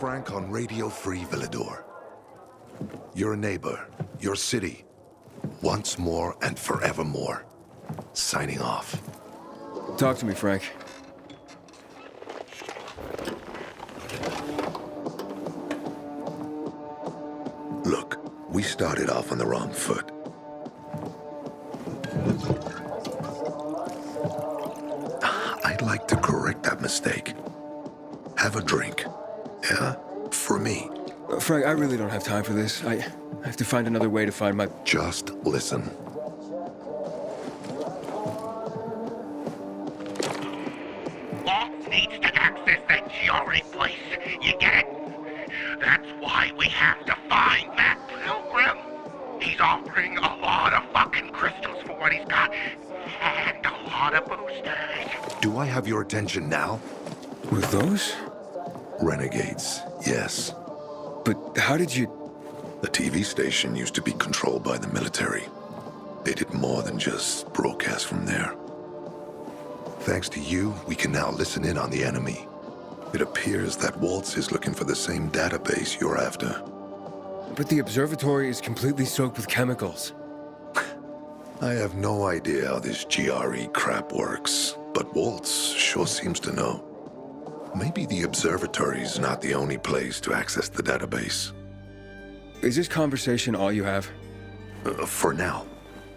Frank on Radio Free Villador. Your neighbor, your city, once more and forevermore. Signing off. Talk to me, Frank. Look, we started off on the wrong foot. I'd like to correct that mistake. Have a drink. Yeah? For me. Frank, I really don't have time for this. I have to find another way to find my... Just listen. Walt needs to access that GRE place. You get it? That's why we have to find that pilgrim. He's offering a lot of fucking crystals for what he's got. And a lot of boosters. Do I have your attention now? With those? Renegades, yes. But how did you... The TV station used to be controlled by the military. They did more than just broadcast from there. Thanks to you, we can now listen in on the enemy. It appears that Waltz is looking for the same database you're after. But the observatory is completely soaked with chemicals. I have no idea how this GRE crap works, but Waltz sure seems to know. Maybe the observatory's not the only place to access the database. Is this conversation all you have? For now.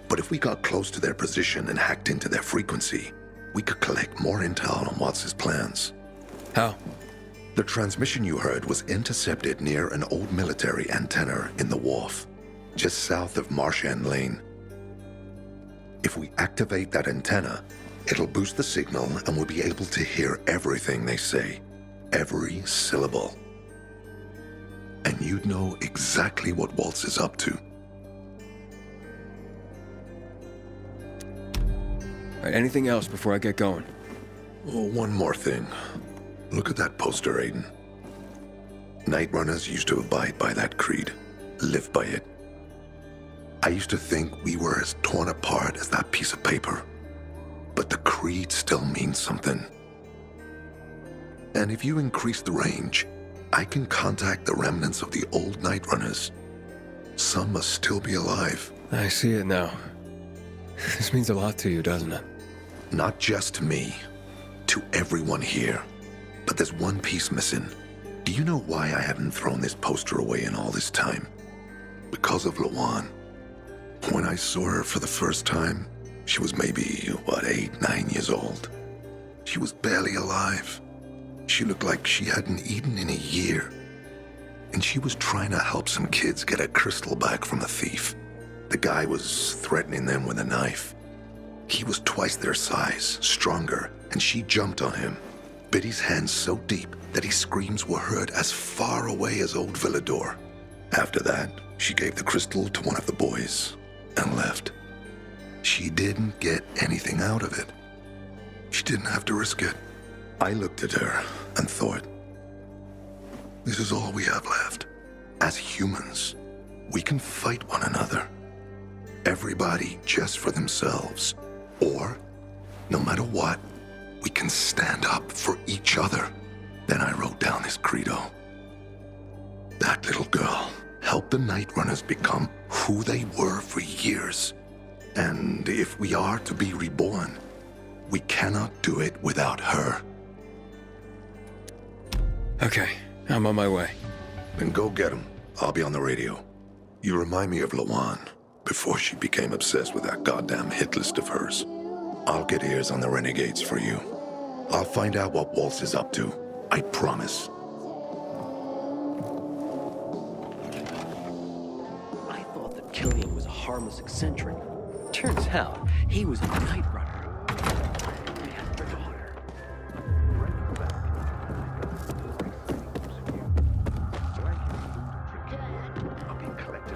But if we got close to their position and hacked into their frequency, we could collect more intel on Watts' plans. How? The transmission you heard was intercepted near an old military antenna in the wharf, just south of Marchand Lane. If we activate that antenna, it'll boost the signal and we'll be able to hear everything they say, every syllable. And you'd know exactly what Waltz is up to. All right, anything else before I get going? Oh, one more thing. Look at that poster, Aiden. Night-runners used to abide by that creed, live by it. I used to think we were as torn apart as that piece of paper. But the creed still means something. And if you increase the range, I can contact the remnants of the old Night-runners. Some must still be alive. I see it now. This means a lot to you, doesn't it? Not just to me, to everyone here. But there's one piece missing. Do you know why I haven't thrown this poster away in all this time? Because of Lawan. When I saw her for the first time, she was maybe, 8, 9 years old. She was barely alive. She looked like she hadn't eaten in a year. And she was trying to help some kids get a crystal back from a thief. The guy was threatening them with a knife. He was twice their size, stronger, and she jumped on him, bit his hands so deep that his screams were heard as far away as old Villador. After that, she gave the crystal to one of the boys and left. She didn't get anything out of it. She didn't have to risk it. I looked at her and thought, this is all we have left. As humans, we can fight one another. Everybody just for themselves. Or, no matter what, we can stand up for each other. Then I wrote down this credo. That little girl helped the Night-runners become who they were for years. And if we are to be reborn, we cannot do it without her. Okay, I'm on my way. Then go get him. I'll be on the radio. You remind me of Lawan, before she became obsessed with that goddamn hit list of hers. I'll get ears on the renegades for you. I'll find out what Waltz is up to. I promise. I thought that Killian was a harmless eccentric. Turns out, he was a night runner. He had a daughter.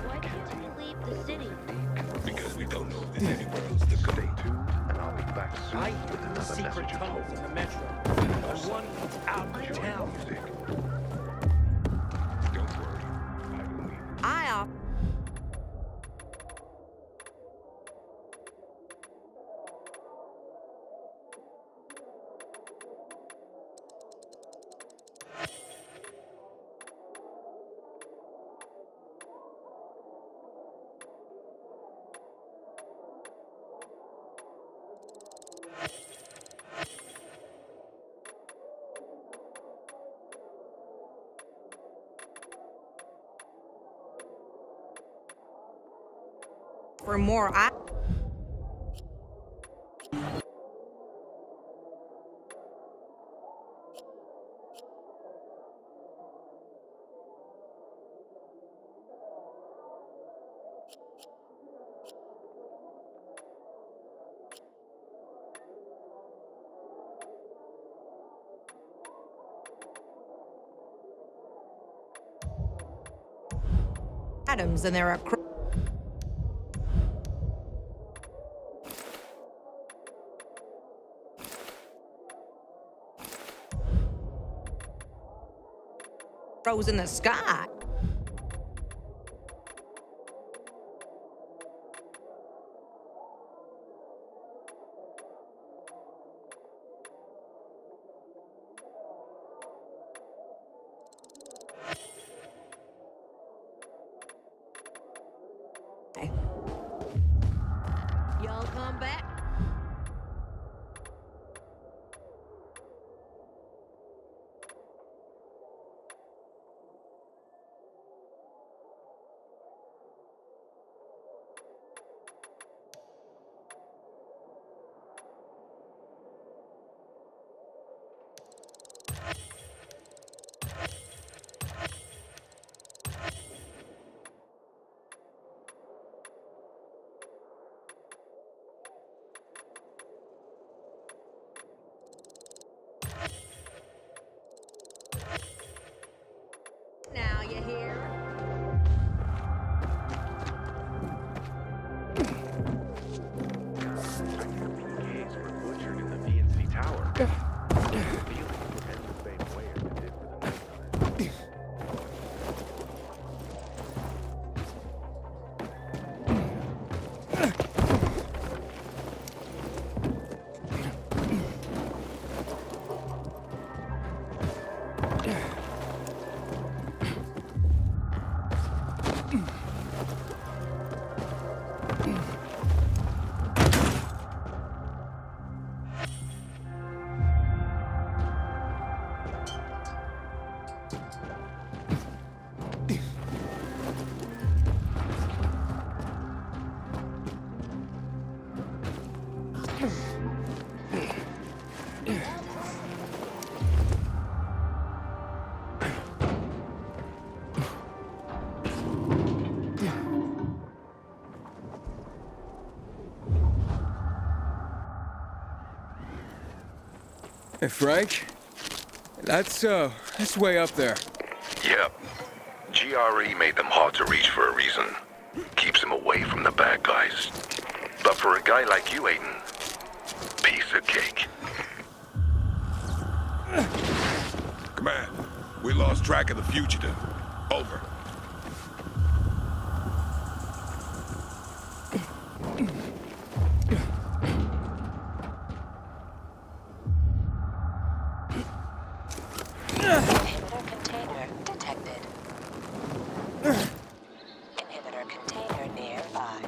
Why can't we leave the city? Because we don't know if there's anywhere else to go. Stay tuned, and I'll be back soon I with hid the another secret message of tunnels hope. in the metro. The one out of Enjoy town. music. Don't worry, I will meet you. I off. for more. Atoms, and there are. Rose in the sky. Y'all come back. Now you hear? PKs were butchered in the PNC Tower. The feeling would end the same way as it did for the Night Runners. Hey, Frank? That's way up there. Yep. GRE made them hard to reach for a reason. Keeps them away from the bad guys. But for a guy like you, Aiden, piece of cake. Command, we lost track of the fugitive. Over. Inhibitor container detected. Inhibitor container nearby.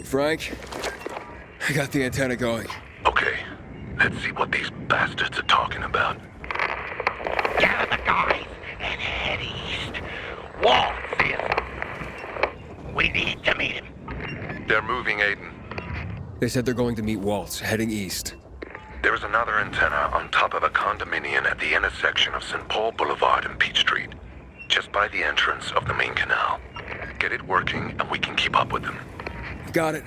Frank, I got the antenna going. Okay, let's see what these bastards are talking about. Gather the guys and head east. Waltz is. We need to meet him. They're moving, Aiden. They said they're going to meet Waltz, heading east. There is another antenna on top of a condominium at the intersection of St. Paul Boulevard and Peach Street, just by the entrance of the main canal. Get it working and we can keep up with them. Got it.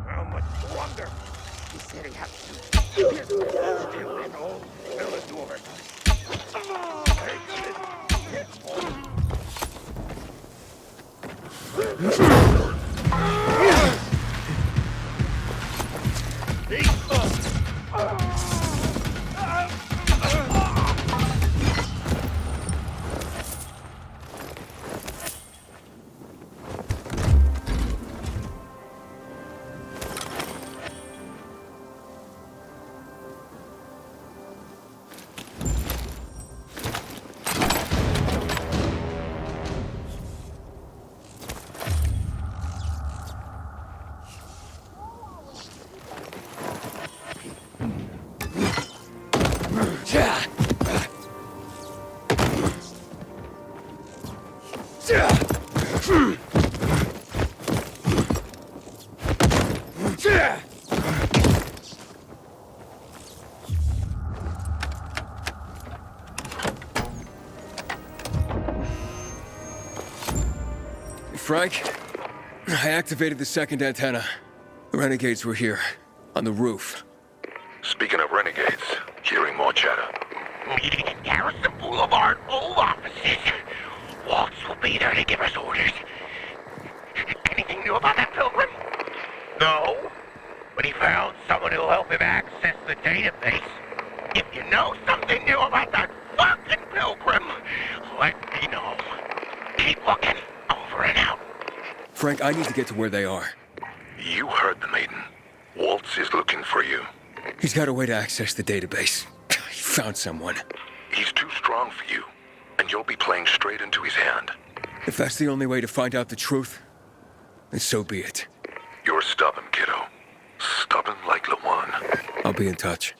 How much longer? He said he had to still an old Philidor. Frank, I activated the second antenna. The renegades were here, on the roof. Speaking of renegades, hearing more chatter. Meeting in Garrison Boulevard, old offices. Waltz will be there to give us orders. Anything new about that pilgrim? No, but he found someone who'll help him access the database. If you know something new about that fucking pilgrim, let me know. Keep looking. Over and out. Frank, I need to get to where they are. You heard the maiden. Waltz is looking for you. He's got a way to access the database. He found someone. He's too strong for you, and you'll be playing straight into his hand. If that's the only way to find out the truth, then so be it. You're stubborn, kiddo. Stubborn like Lawan. I'll be in touch.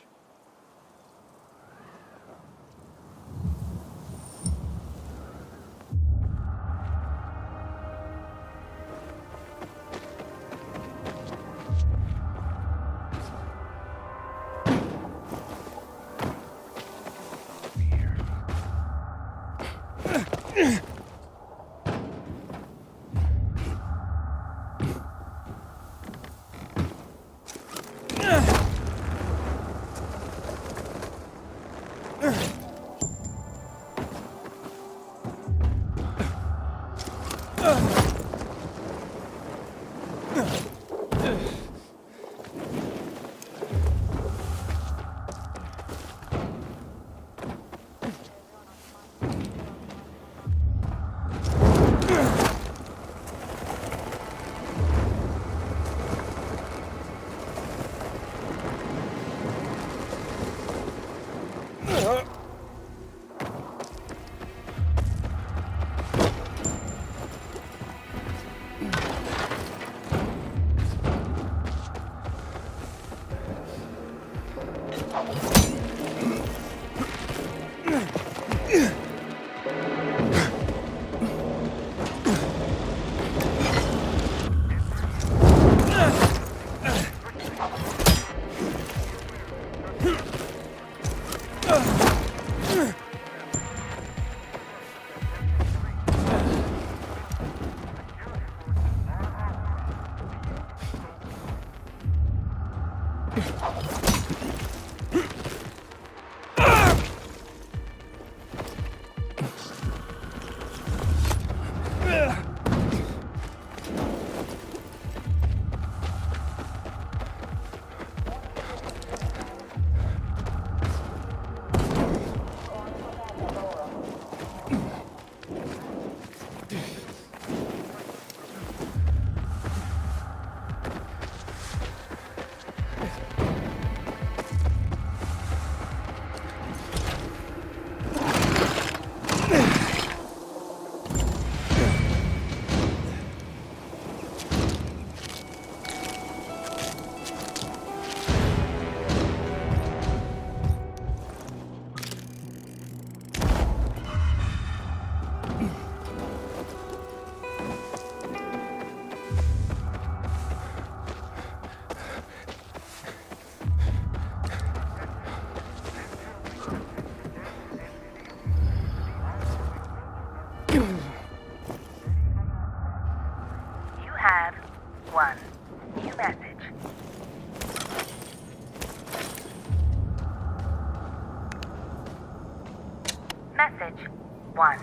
1.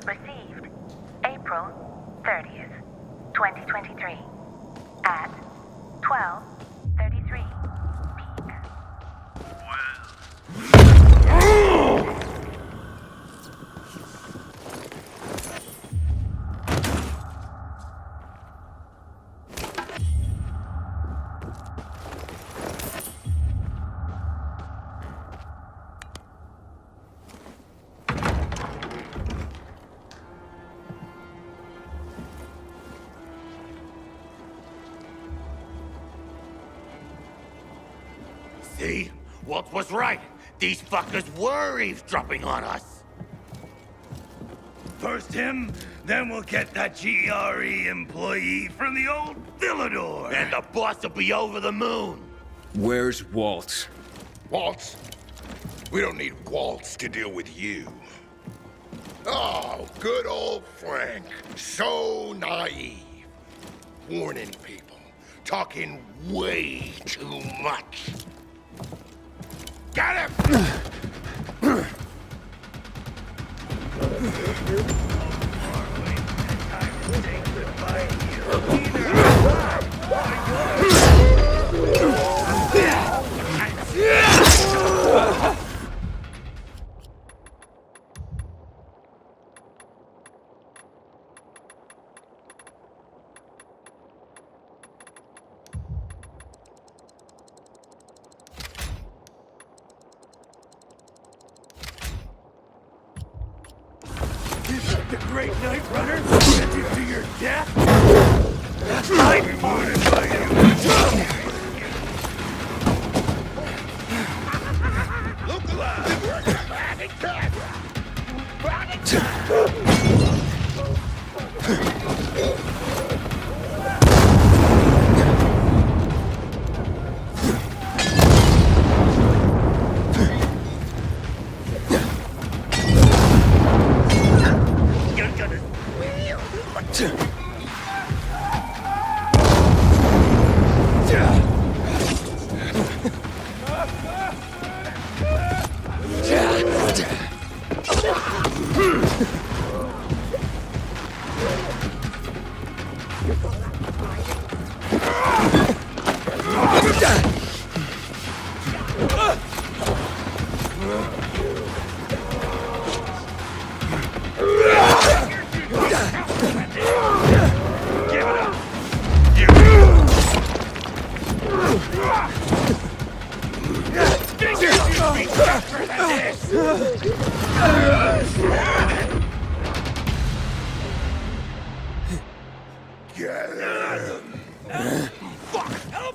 Received April 30th, 2023 at 12:33 peak. See? Walt was right. These fuckers were eavesdropping on us. First him, then we'll get that GRE employee from the old Villador. And the boss will be over the moon. Where's Walt? Waltz? We don't need Waltz to deal with you. Oh, good old Frank. So naive. Warning people. Talking way too much. Got him! The great Night Runner sent you to your death? I'm rewarded by you. Look alive! Back and cut! Back and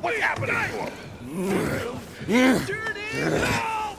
What's happening to him? Turn in now!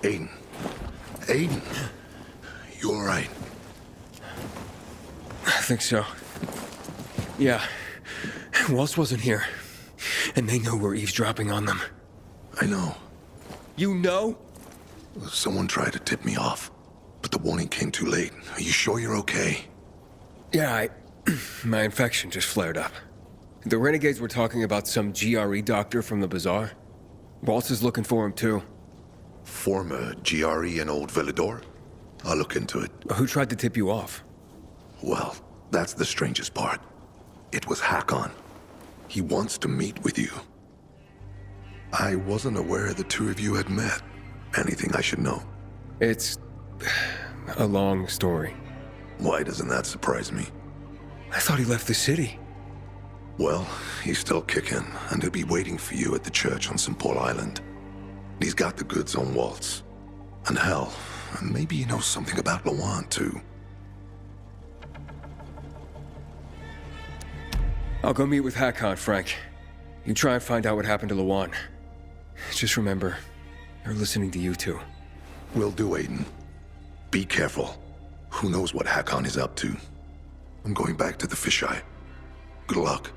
Aiden. Aiden. You all right? I think so. Yeah. Waltz wasn't here. And they know we're eavesdropping on them. I know. You know? Someone tried to tip me off, but the warning came too late. Are you sure you're okay? Yeah, my infection just flared up. The renegades were talking about some GRE doctor from the bazaar. Waltz is looking for him, too. Former GRE in Old Villador? I'll look into it. Who tried to tip you off? Well, That's the strangest part. It was Hakon. He wants to meet with you. I wasn't aware the two of you had met. Anything I should know? It's a long story. Why doesn't that surprise me? I thought he left the city. Well, he's still kicking, and he'll be waiting for you at the church on St. Paul Island. He's got the goods on Waltz. And hell, maybe he knows something about Lawan, too. I'll go meet with Hakon, Frank. You try and find out what happened to Lawan. Just remember, they're listening to you too. Will do, Aiden. Be careful. Who knows what Hakon is up to? I'm going back to the fisheye. Good luck.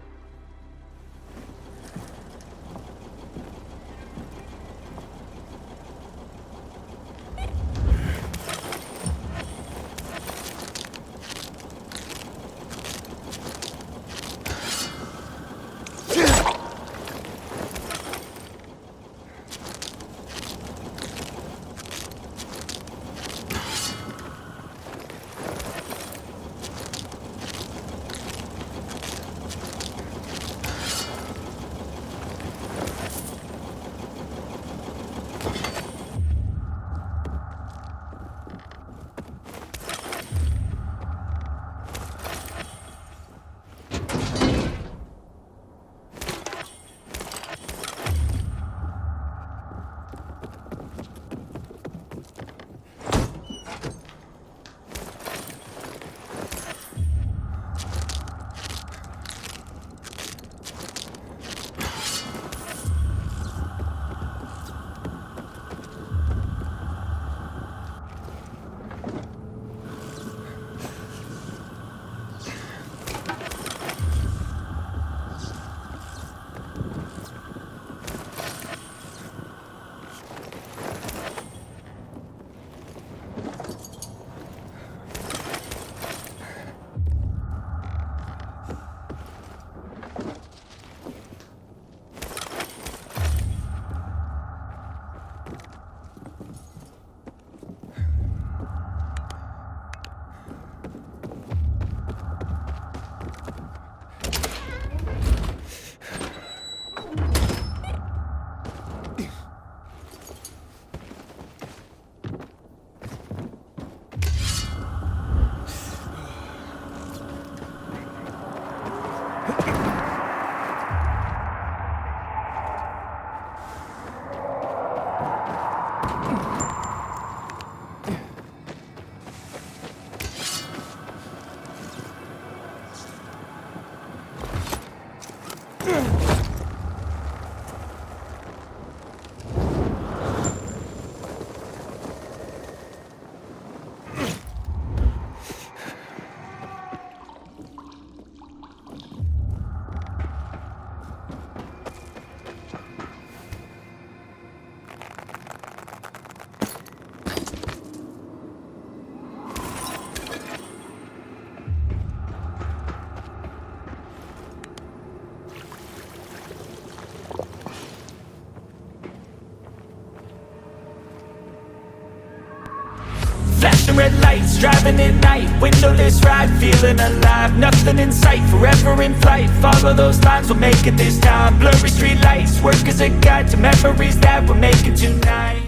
Flashing red lights, driving at night, windowless ride, feeling alive, nothing in sight, forever in flight, follow those lines, we'll make it this time, blurry street lights, work as a guide to memories that we're making tonight.